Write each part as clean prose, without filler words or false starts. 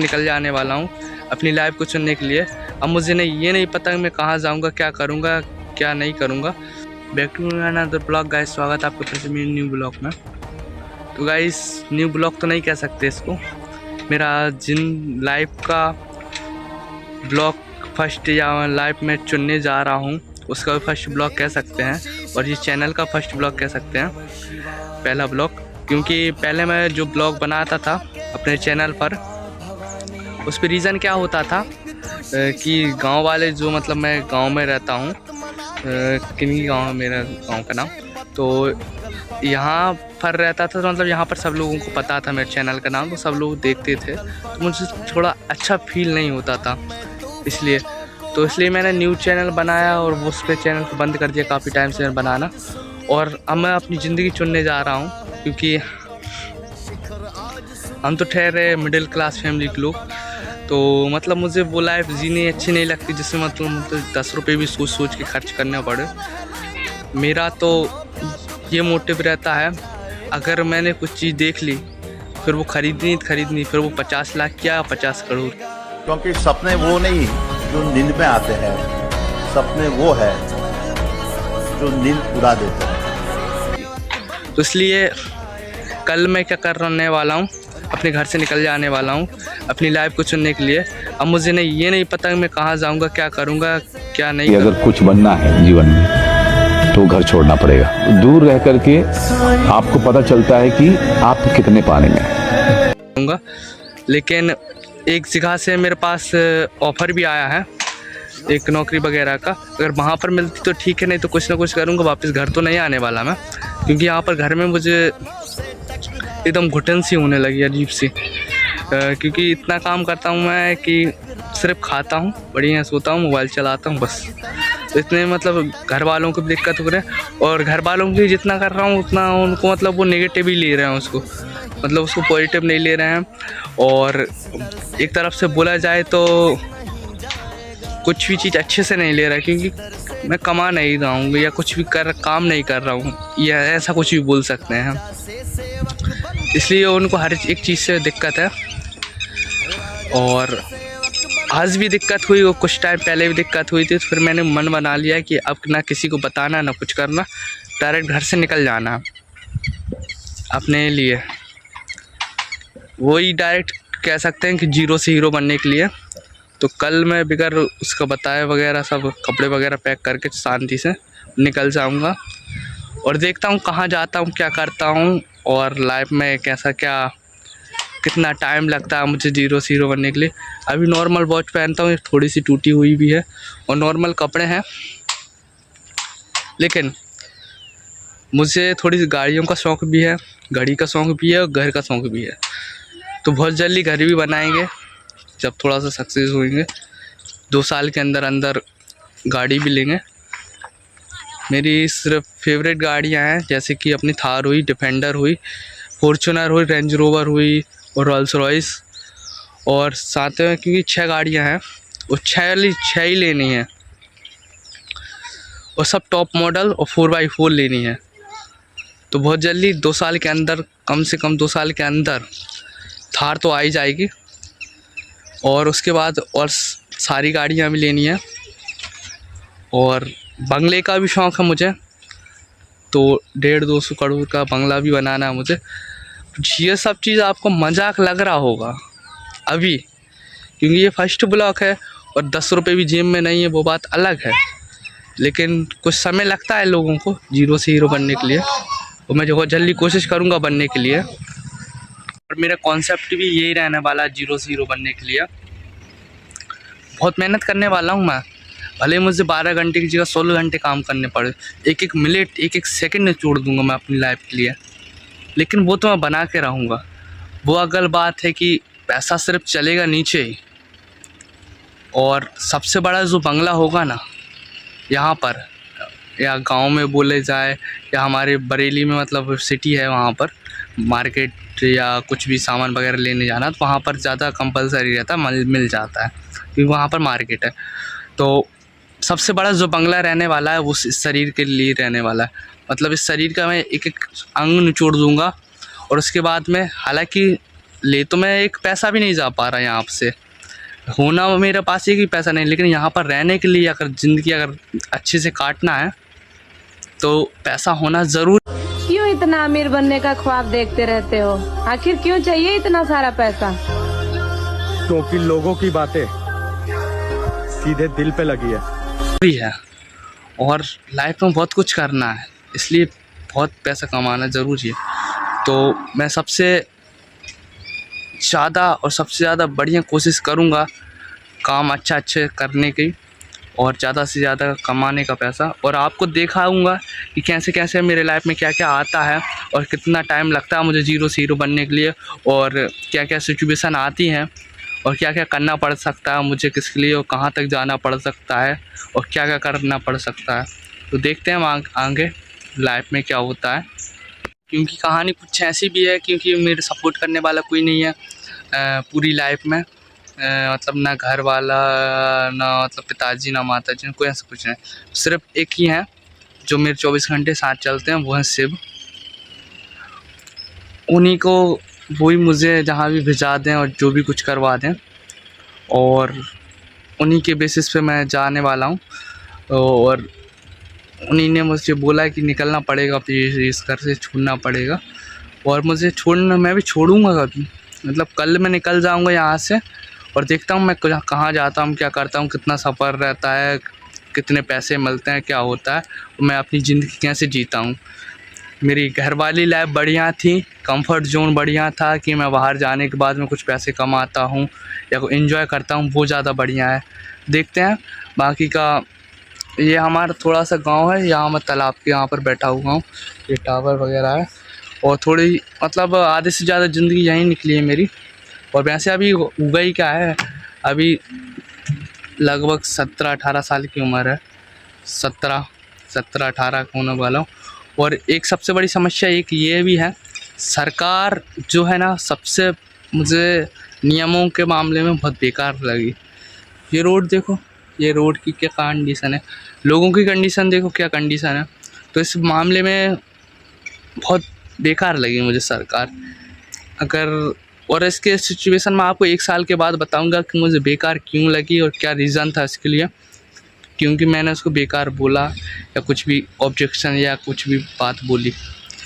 निकल जाने वाला हूँ अपनी लाइफ को चुनने के लिए। अब मुझे ये नहीं पता मैं कहाँ जाऊँगा, क्या करूँगा, क्या नहीं करूँगा। Back to another blog guys, स्वागत है आपके फिर से मेरे न्यू ब्लॉग में। तो गाइस न्यू ब्लॉग तो नहीं कह सकते इसको, मेरा जिन लाइफ का ब्लॉग फर्स्ट या लाइफ में चुनने जा रहा हूँ उसका फर्स्ट ब्लॉग कह सकते हैं, और ये चैनल का फर्स्ट ब्लॉग कह सकते हैं, पहला ब्लॉग। क्योंकि पहले मैं जो ब्लॉग बनाता था अपने चैनल पर, उस पर रीज़न क्या होता था कि गांव वाले जो मतलब मैं गांव में रहता हूँ, किन्हीं गांव है मेरा गांव का नाम, तो यहाँ पर रहता था। तो मतलब यहाँ पर सब लोगों को पता था मेरे चैनल का नाम, तो सब लोग देखते थे, तो मुझे थोड़ा अच्छा फील नहीं होता था। इसलिए मैंने न्यू चैनल बनाया और वो उस पर चैनल को बंद कर दिया काफ़ी टाइम से बनाना। और अब मैं अपनी ज़िंदगी चुनने जा रहा हूँ, क्योंकि हम तो ठहरे मिडिल क्लास फैमिली के लोग, तो मतलब मुझे वो लाइफ जीनी अच्छी नहीं लगती जिसमें मतलब 10 रुपये भी सोच सोच के खर्च करने पड़े। मेरा तो ये मोटिव रहता है, अगर मैंने कुछ चीज़ देख ली फिर वो खरीदनी, फिर वो 50 लाख क्या 50 करोड़। क्योंकि सपने वो नहीं जो नींद में आते हैं, सपने वो है जो नींद उड़ा देते हैं। तो इसलिए कल मैं क्या करने वाला हूँ, अपने घर से निकल जाने वाला हूँ अपनी लाइफ को चुनने के लिए। अब मुझे ये नहीं पता मैं कहाँ जाऊँगा, क्या करूँगा, क्या नहीं। अगर कुछ बनना है जीवन में तो घर छोड़ना पड़ेगा। दूर रह करके आपको पता चलता है कि आप कितने पानी में हैं। लेकिन एक जगह से मेरे पास ऑफ़र भी आया है एक नौकरी वगैरह का, अगर वहाँ पर मिलती तो ठीक है, नहीं तो कुछ ना कुछ करूँगा। वापस घर तो नहीं आने वाला मैं, क्योंकि यहाँ पर घर में मुझे एकदम घुटन सी होने लगी, अजीब सी। क्योंकि इतना काम करता हूँ मैं कि सिर्फ खाता हूँ, बढ़िया सोता हूँ, मोबाइल चलाता हूँ, बस। तो इतने मतलब घर वालों को भी दिक्कत हो रही है, और घर वालों की जितना कर रहा हूँ उतना उनको मतलब वो नेगेटिव ही ले रहे हैं उसको, मतलब उसको पॉजिटिव नहीं ले रहे हैं। और एक तरफ से बोला जाए तो कुछ भी चीज़ अच्छे से नहीं ले रहा है, क्योंकि मैं कमा नहीं रहा हूँ या कुछ भी काम नहीं कर रहा हूँ, या ऐसा कुछ भी बोल सकते हैं हम। इसलिए उनको हर एक चीज़ से दिक्कत है, और आज भी दिक्कत हुई, वो कुछ टाइम पहले भी दिक्कत हुई थी। तो फिर मैंने मन बना लिया कि अब ना किसी को बताना ना कुछ करना, डायरेक्ट घर से निकल जाना अपने लिए। वही डायरेक्ट कह सकते हैं कि जीरो से हीरो बनने के लिए। तो कल मैं बगैर उसका बताए वगैरह सब कपड़े वगैरह पैक करके शांति से निकल जाऊंगा, और देखता हूँ कहाँ जाता हूँ, क्या करता हूँ, और लाइफ में कैसा क्या कितना टाइम लगता है मुझे जीरो से हीरो बनने के लिए। अभी नॉर्मल वॉच पहनता हूँ, थोड़ी सी टूटी हुई भी है, और नॉर्मल कपड़े हैं। लेकिन मुझे थोड़ी सी गाड़ियों का शौक़ भी है, घड़ी का शौक़ भी है, और घर का शौक़ भी है। तो बहुत जल्दी घर भी बनाएंगे जब थोड़ा सा सक्सेस होंगे। 2 साल के अंदर अंदर गाड़ी भी लेंगे। मेरी सिर्फ फेवरेट गाड़ियां हैं, जैसे कि अपनी थार हुई, डिफेंडर हुई, फॉर्च्यूनर हुई, रेंज रोवर हुई, और रोल्स रॉयस। और साथ में क्योंकि 6 गाड़ियां हैं, वो 6 ही लेनी है, और सब टॉप मॉडल, और 4x4 लेनी है। तो बहुत जल्दी 2 साल के अंदर, कम से कम 2 साल के अंदर थार तो आ ही जाएगी। और उसके बाद और सारी गाड़ियाँ भी लेनी है, और बंगले का भी शौक़ है मुझे, तो 150-200 करोड़ का बंगला भी बनाना है मुझे। ये सब चीज़ आपको मजाक लग रहा होगा अभी, क्योंकि ये फर्स्ट ब्लॉक है और 10 रुपये भी जेब में नहीं है, वो बात अलग है। लेकिन कुछ समय लगता है लोगों को जीरो से हीरो बनने के लिए, और मैं बहुत जल्दी कोशिश करूँगा बनने के लिए। और मेरा कॉन्सेप्ट भी यही रहने वाला है, जीरो से हीरो बनने के लिए बहुत मेहनत करने वाला हूँ मैं। भले मुझे 12 घंटे की जगह 16 घंटे काम करने पड़े, एक एक मिनट, एक एक सेकंड छोड़ दूंगा मैं अपनी लाइफ के लिए, लेकिन वो तो मैं बना के रहूँगा। वो अगल बात है कि पैसा सिर्फ चलेगा नीचे ही, और सबसे बड़ा जो बंगला होगा ना यहाँ पर, या गांव में बोले जाए, या हमारे बरेली में मतलब सिटी है, वहाँ पर मार्केट या कुछ भी सामान वगैरह लेने जाना, तो वहाँ पर ज़्यादा कंपलसरी रहता है, मिल जाता है, क्योंकि वहाँ पर मार्केट है। तो सबसे बड़ा जो बंगला रहने वाला है वो इस शरीर के लिए रहने वाला है। मतलब इस शरीर का मैं एक एक अंग निचोड़ दूँगा, और उसके बाद में हालांकि ले तो मैं एक पैसा भी नहीं जा पा रहा यहाँ से, होना मेरे पास एक भी पैसा नहीं, लेकिन यहाँ पर रहने के लिए अगर ज़िंदगी अगर अच्छे से काटना है तो पैसा होना ज़रूर। क्यों इतना अमीर बनने का ख्वाब देखते रहते हो? आखिर क्यों चाहिए इतना सारा पैसा? क्योंकि लोगों की बातें सीधे दिल पे लगी है और लाइफ में बहुत कुछ करना है, इसलिए बहुत पैसा कमाना ज़रूरी है। तो मैं सबसे ज़्यादा बढ़िया कोशिश करूँगा काम अच्छे करने की और ज़्यादा से ज़्यादा कमाने का पैसा, और आपको दिखाऊंगा कि कैसे कैसे मेरे लाइफ में क्या क्या आता है और कितना टाइम लगता है मुझे ज़ीरो से हीरो बनने के लिए, और क्या क्या सिचुएशन आती हैं और क्या क्या करना पड़ सकता है मुझे किसके लिए, और कहाँ तक जाना पड़ सकता है और क्या क्या करना पड़ सकता है। तो देखते हैं आगे लाइफ में क्या होता है, क्योंकि कहानी कुछ ऐसी भी है क्योंकि मेरे सपोर्ट करने वाला कोई नहीं है पूरी लाइफ में, मतलब ना घर वाला, ना मतलब पिताजी, ना माताजी, कोई ऐसा कुछ नहीं, सिर्फ एक ही है जो मेरे 24 घंटे साथ चलते हैं, वो है शिव। उन्हीं को, वही मुझे जहाँ भी भिजा दें और जो भी कुछ करवा दें, और उन्हीं के बेसिस पे मैं जाने वाला हूँ। और उन्हीं ने मुझे बोला है कि निकलना पड़ेगा, फिर इस घर से छोड़ना पड़ेगा, और मुझे छोड़ना, मैं भी छोड़ूंगा कभी, मतलब कल मैं निकल जाऊंगा यहाँ से और देखता हूँ मैं कहाँ जाता हूँ, क्या करता हूँ, कितना सफ़र रहता है, कितने पैसे मिलते हैं, क्या होता है, मैं अपनी ज़िंदगी कैसे जीता हूँ। मेरी घर वाली लाइफ बढ़िया थी, कंफर्ट जोन बढ़िया था कि मैं बाहर जाने के बाद में कुछ पैसे कमाता हूँ या कोई एंजॉय करता हूँ, वो ज़्यादा बढ़िया है। देखते हैं बाकी का। ये हमारा थोड़ा सा गांव है, यहाँ मैं तालाब के यहाँ पर बैठा हुआ हूँ, ये टावर वगैरह है, और थोड़ी मतलब आधे से ज़्यादा ज़िंदगी यहीं निकली है मेरी। और वैसे अभी उगा ही क्या है, अभी लगभग 17-18 साल की उम्र है, 17-18 होने वाला हूँ। और एक सबसे बड़ी समस्या एक ये भी है, सरकार जो है ना, सबसे मुझे नियमों के मामले में बहुत बेकार लगी। ये रोड देखो, ये रोड की क्या कंडीशन है, लोगों की कंडीशन देखो क्या कंडीशन है, तो इस मामले में बहुत बेकार लगी मुझे सरकार। अगर और इसके सिचुएशन में आपको 1 साल के बाद बताऊंगा कि मुझे बेकार क्यों लगी और क्या रीज़न था इसके लिए, क्योंकि मैंने उसको बेकार बोला या कुछ भी ऑब्जेक्शन या कुछ भी बात बोली।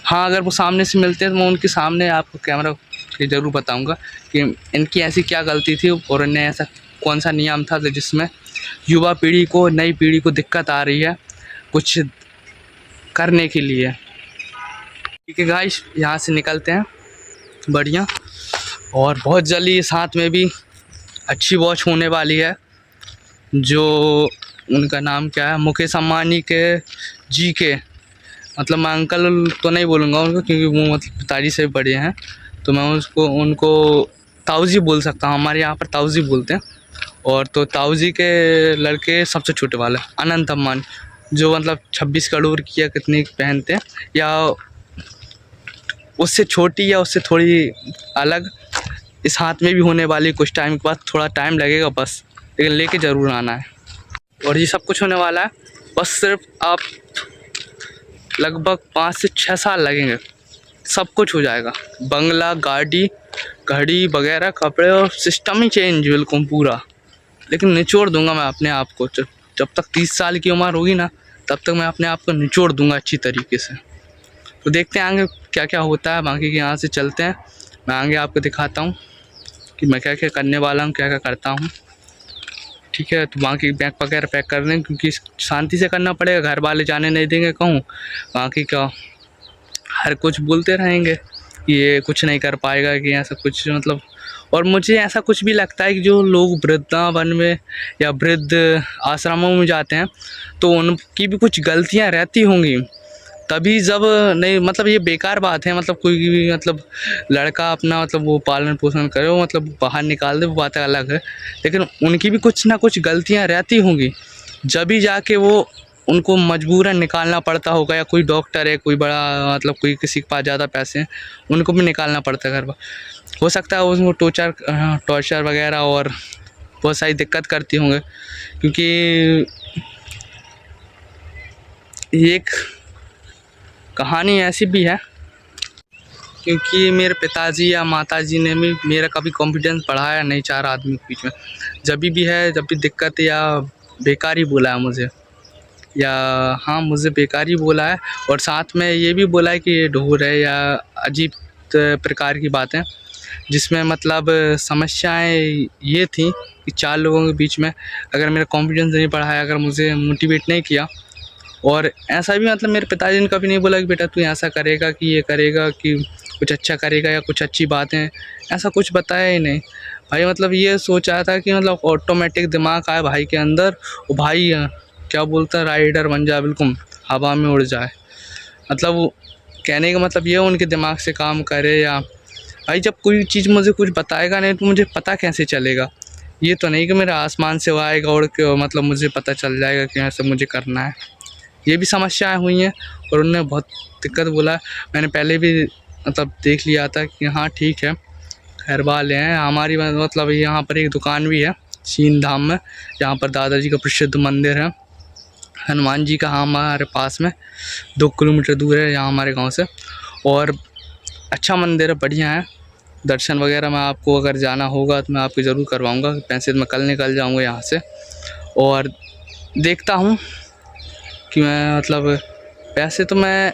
हाँ, अगर वो सामने से मिलते हैं तो मैं उनके सामने आपको कैमरा के ज़रूर बताऊंगा कि इनकी ऐसी क्या गलती थी और इन्हें ऐसा कौन सा नियम था जिसमें युवा पीढ़ी को, नई पीढ़ी को दिक्कत आ रही है कुछ करने के लिए। ठीक है गाइस, यहाँ से निकलते हैं बढ़िया, और बहुत जल्दी साथ में भी अच्छी वॉच होने वाली है, जो उनका नाम क्या है, मुकेश अम्बानी के जी के, मतलब मैं अंकल तो नहीं बोलूँगा उनको क्योंकि वो मतलब पिताजी से भी बड़े हैं, तो मैं उनको ताऊजी बोल सकता हूँ, हमारे यहाँ पर ताऊजी बोलते हैं। और तो ताऊजी के लड़के सबसे छोटे वाले अनंत अम्बानी, जो मतलब 26 करोड़ की या कितनी पहनते हैं, या उससे छोटी या उससे थोड़ी अलग, इस हाथ में भी होने वाली कुछ टाइम के बाद, थोड़ा टाइम लगेगा बस, लेकिन लेके ज़रूर आना है। और ये सब कुछ होने वाला है, बस सिर्फ आप लगभग 5 से 6 साल लगेंगे, सब कुछ हो जाएगा, बंगला, गाड़ी, घड़ी वगैरह, कपड़े, और सिस्टम ही चेंज बिल्कुल पूरा। लेकिन निचोड़ दूंगा मैं अपने आप को, जब तक 30 साल की उम्र होगी ना, तब तक मैं अपने आप को निचोड़ दूंगा अच्छी तरीके से। तो देखते हैं आगे क्या क्या होता है। बाकी के यहाँ से चलते हैं, मैं आगे आपको दिखाता हूँ कि मैं क्या क्या करने वाला हूँ, क्या क्या करता हूँ। ठीक है, तो बाकी बैग वगैरह पैक कर दें क्योंकि शांति से करना पड़ेगा, घर वाले जाने नहीं देंगे कहूँ। बाकी का हर कुछ बोलते रहेंगे कि ये कुछ नहीं कर पाएगा, कि ऐसा कुछ मतलब। और मुझे ऐसा कुछ भी लगता है कि जो लोग वृद्धावन में या वृद्ध आश्रमों में जाते हैं तो उनकी भी कुछ गलतियाँ रहती होंगी, तभी जब नहीं, मतलब ये बेकार बात है, मतलब कोई भी मतलब लड़का अपना मतलब वो पालन पोषण करे, वो मतलब बाहर निकाल दे, वो बात अलग है, लेकिन उनकी भी कुछ ना कुछ गलतियां रहती होंगी, जब भी जाके वो उनको मजबूरन निकालना पड़ता होगा, या कोई डॉक्टर है, कोई बड़ा मतलब कोई किसी के पास ज़्यादा पैसे हैं, उनको भी निकालना पड़ता है घर पर। हो सकता है उसको टॉर्चर वगैरह और बहुत सारी दिक्कत करती होंगे, क्योंकि एक कहानी ऐसी भी है क्योंकि मेरे पिताजी या माताजी ने भी मेरा कभी कॉन्फिडेंस बढ़ाया नहीं चार आदमी के बीच में। जब भी है, जब भी दिक्कत या बेकार ही बोला है मुझे, या हाँ मुझे बेकार ही बोला है, और साथ में ये भी बोला है कि ये ढोर है या अजीब प्रकार की बातें, जिसमें मतलब समस्याएं ये थी कि चार लोगों के बीच में अगर मेरा कॉन्फिडेंस नहीं बढ़ाया, अगर मुझे मोटिवेट नहीं किया, और ऐसा भी मतलब मेरे पिताजी ने कभी नहीं बोला कि बेटा तू ऐसा करेगा, कि ये करेगा, कि कुछ अच्छा करेगा या कुछ अच्छी बातें, ऐसा कुछ बताया ही नहीं भाई। मतलब ये सोचा था कि मतलब ऑटोमेटिक दिमाग आए भाई के अंदर, और भाई क्या बोलता है, राइडर बन जाए, बिल्कुल हवा में उड़ जाए। मतलब वो कहने का मतलब ये उनके दिमाग से काम करे। या भाई जब कोई चीज़ मुझे कुछ बताएगा नहीं तो मुझे पता कैसे चलेगा? ये तो नहीं कि मेरा आसमान से वो आएगा उड़ के और मतलब मुझे पता चल जाएगा कि ऐसे मुझे करना है। ये भी समस्याएं हुई हैं और उन्होंने बहुत दिक्कत बोला। मैंने पहले भी मतलब देख लिया था कि हाँ ठीक है, खैर वाले हैं हमारी, मतलब यहाँ पर एक दुकान भी है सीन धाम में, जहाँ पर दादाजी का प्रसिद्ध मंदिर है हनुमान जी का, हाँ हमारे पास में 2 किलोमीटर दूर है यहाँ हमारे गांव से, और अच्छा मंदिर है, बढ़िया है। दर्शन वगैरह मैं आपको अगर जाना होगा तो मैं आपको ज़रूर करवाऊँगा। पैसे तो मैं कल निकल जाऊँगा यहाँ से, और देखता हूँ कि मैं मतलब पैसे तो मैं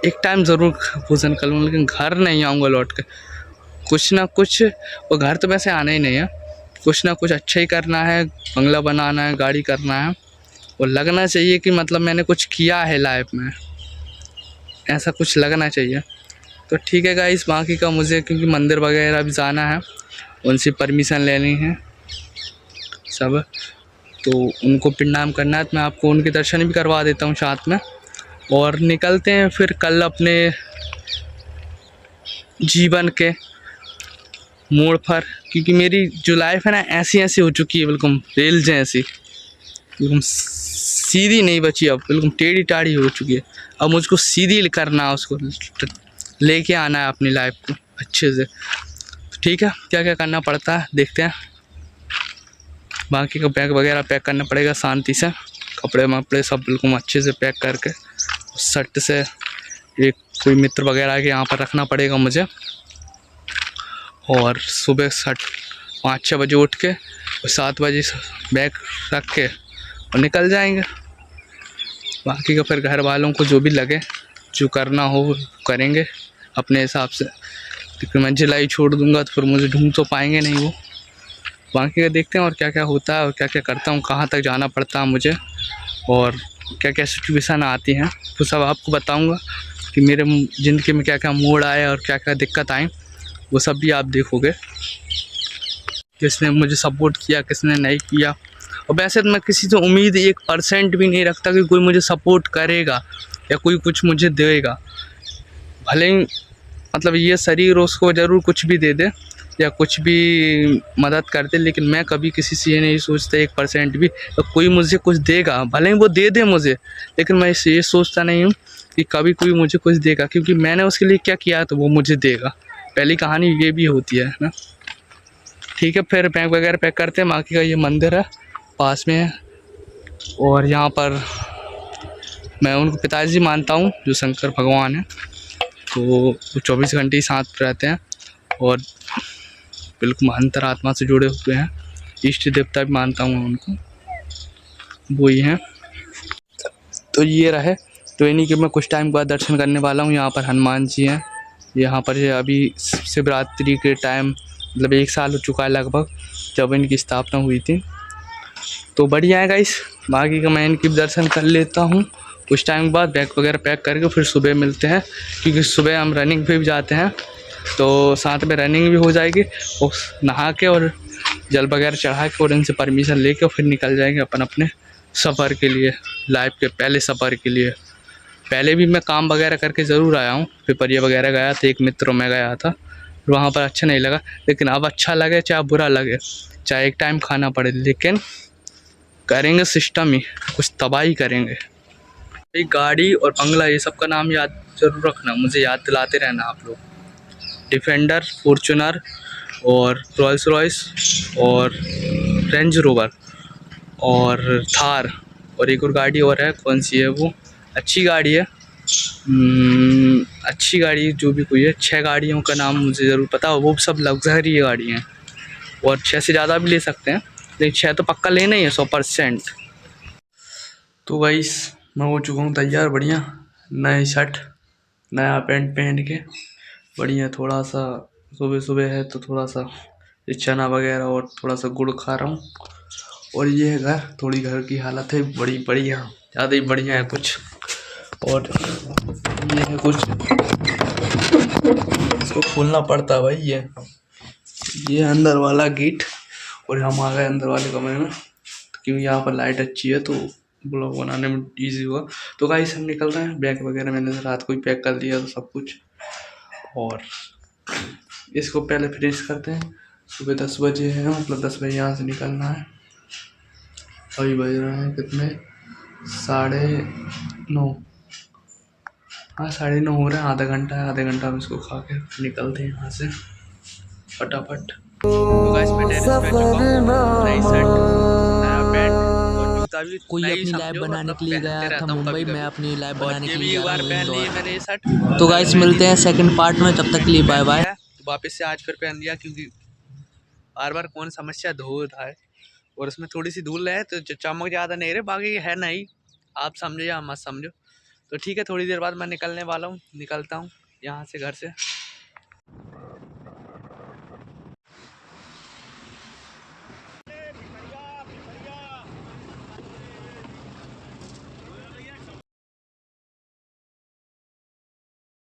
एक टाइम ज़रूर भोजन कर लूँ, लेकिन घर नहीं आऊँगा लौट के। कुछ ना कुछ, और घर तो वैसे आना ही नहीं है, कुछ ना कुछ अच्छा ही करना है, बंगला बनाना है, गाड़ी करना है, और लगना चाहिए कि मतलब मैंने कुछ किया है लाइफ में, ऐसा कुछ लगना चाहिए। तो ठीक है गाइस, बाकी का मुझे क्योंकि मंदिर वगैरह भी जाना है, उनसे परमिशन लेनी है सब, तो उनको प्रणाम करना है, तो मैं आपको उनके दर्शन भी करवा देता हूँ साथ में, और निकलते हैं फिर कल अपने जीवन के मोड़ पर। क्योंकि मेरी जो लाइफ है ना ऐसी ऐसी हो चुकी है, बिल्कुल रेल जैसी, बिल्कुल सीधी नहीं बची, अब बिल्कुल टेढ़ी टाढ़ी हो चुकी है। अब मुझको सीधी करना है, उसको लेके आना है अपनी लाइफ को अच्छे से। ठीक है, क्या क्या करना पड़ता है देखते हैं। बाकी का बैग वगैरह पैक करना पड़ेगा शांति से, कपड़े वपड़े सब बिल्कुल अच्छे से पैक करके, शर्ट से एक कोई मित्र वगैरह के यहाँ पर रखना पड़ेगा मुझे, और सुबह 5-6 बजे उठ के और 7 बजे बैग रख के और निकल जाएंगे। बाकी का फिर घर वालों को जो भी लगे, जो करना हो करेंगे अपने हिसाब से, क्योंकि मैं जिलाई छोड़ दूंगा तो फिर मुझे ढूंढ तो पाएंगे नहीं वो। बाकी का देखते हैं और क्या क्या होता है और क्या क्या करता हूँ, कहाँ तक जाना पड़ता है मुझे, और क्या क्या सिचुएशन आती हैं, तो सब आपको बताऊँगा कि मेरे ज़िंदगी में क्या क्या मोड़ आए और क्या क्या दिक्कत आई, वो सब भी आप देखोगे। किसने मुझे सपोर्ट किया, किसने नहीं किया। और वैसे तो मैं किसी से उम्मीद 1% भी नहीं रखता कि कोई मुझे सपोर्ट करेगा या कोई कुछ मुझे देगा। भले ही मतलब ये शरीर उसको ज़रूर कुछ भी दे दे या कुछ भी मदद कर दे, लेकिन मैं कभी किसी से ये नहीं सोचता 1% भी तो कोई मुझे कुछ देगा। भले ही वो दे दे मुझे, लेकिन मैं ये सोचता नहीं हूँ कि कभी कोई मुझे कुछ देगा, क्योंकि मैंने उसके लिए क्या किया तो वो मुझे देगा। पहली कहानी ये भी होती है ना। ठीक है, फिर बैग वगैरह पैक करते हैं। बाकी का ये मंदिर है पास में है, और यहाँ पर मैं उनको पिताजी मानता हूँ जो शंकर भगवान है, तो वो 24 घंटे ही साथ रहते हैं और बिल्कुल अंतरात्मा से जुड़े हुए हैं। इष्ट देवता भी मानता हूँ उनको, वो ही हैं। तो ये रहे, तो इन्हीं के मैं कुछ टाइम बाद दर्शन करने वाला हूँ। यहाँ पर हनुमान जी हैं, यहाँ पर अभी शिवरात्रि के टाइम मतलब 1 साल हो चुका है लगभग जब इनकी स्थापना हुई थी। तो बढ़िया है गाइस, बाकी का मैं इनकी दर्शन कर लेता हूँ कुछ टाइम बाद, बैग वगैरह पैक करके फिर सुबह मिलते हैं, क्योंकि सुबह हम रनिंग पे भी जाते हैं तो साथ में रनिंग भी हो जाएगी, और नहा के और जल वगैरह चढ़ा के और इनसे परमिशन लेके फिर निकल जाएंगे अपन अपने सफ़र के लिए, लाइफ के पहले सफ़र के लिए। पहले भी मैं काम वगैरह करके ज़रूर आया हूँ, पिपरिया वगैरह गया था, एक मित्रों में गया था, वहाँ पर अच्छा नहीं लगा, लेकिन अब अच्छा लगे चाहे बुरा लगे, चाहे एक टाइम खाना पड़े, लेकिन करेंगे सिस्टम ही, कुछ तबाही करेंगे। एक गाड़ी और बंगला ये सब का नाम याद ज़रूर रखना, मुझे याद दिलाते रहना आप लोग। डिफेंडर, फॉर्च्यूनर और रॉल्स रॉयस और रेंज रोवर और थार, और एक और गाड़ी और है, कौन सी है वो, अच्छी गाड़ी है। अच्छी गाड़ी जो भी कोई है, 6 गाड़ियों का नाम मुझे ज़रूर पता है, वो सब लग्जरी गाड़ी हैं और 6 से ज़्यादा भी ले सकते हैं, लेकिन 6 तो पक्का लेना ही है 100%। तो गाइस मैं हो चुका हूँ तैयार, बढ़िया नए शर्ट नया पैंट पहन के बढ़िया। थोड़ा सा सुबह सुबह है तो थोड़ा सा ये चना वगैरह और थोड़ा सा गुड़ खा रहा हूँ। और ये है घर, थोड़ी घर की हालत है बड़ी बढ़िया, ज़्यादा ही बढ़िया है कुछ। और ये है कुछ, इसको खोलना पड़ता है भाई। ये अंदर वाला गेट और हम आ गए अंदर वाले कमरे में, क्योंकि यहाँ पर लाइट अच्छी है तो ब्लॉग बनाने में इजी हुआ। तो गाइस हम निकल रहे हैं, बैग वगैरह मैंने रात को ही पैक कर दिया तो सब कुछ। और इसको पहले फिनिश करते हैं। सुबह 10 बजे है, मतलब 10 बजे यहाँ से निकलना है। अभी बज रहे हैं कितने, 9:30। हाँ 9:30 हो रहे हैं, आधा घंटा है, आधे घंटा में इसको खा के निकलते हैं यहाँ से फटाफट। तो गाइस मैं टेरेस पे चुका हूँ, नई शर्ट नया पैंट और जूता भी कोई नई अपनी लैब समझो, बनाने मतलब के लिए पहनते गया था रहता हूँ मुंबई, कभी-कभी। मैं अपनी लैब और बनाने ये के भी लिए एक जा रहा बार हूँ पहन ली इंदौर। है मैंने ये शर्ट। तो गाइस मिलते हैं सेकंड पार्ट में, तब तक के लिए बाय बाय। तो वापस से आज फिर पहन लिया, क्योंकि बार बार कौन समस्या धो है और उसमें थोड़ी सी धूल है तो चमक ज़्यादा नहीं रहे, बाकी है नहीं, आप समझो या मत समझो। तो ठीक है, थोड़ी देर बाद मैं निकलने वाला हूँ, निकलता हूँ यहाँ से घर से।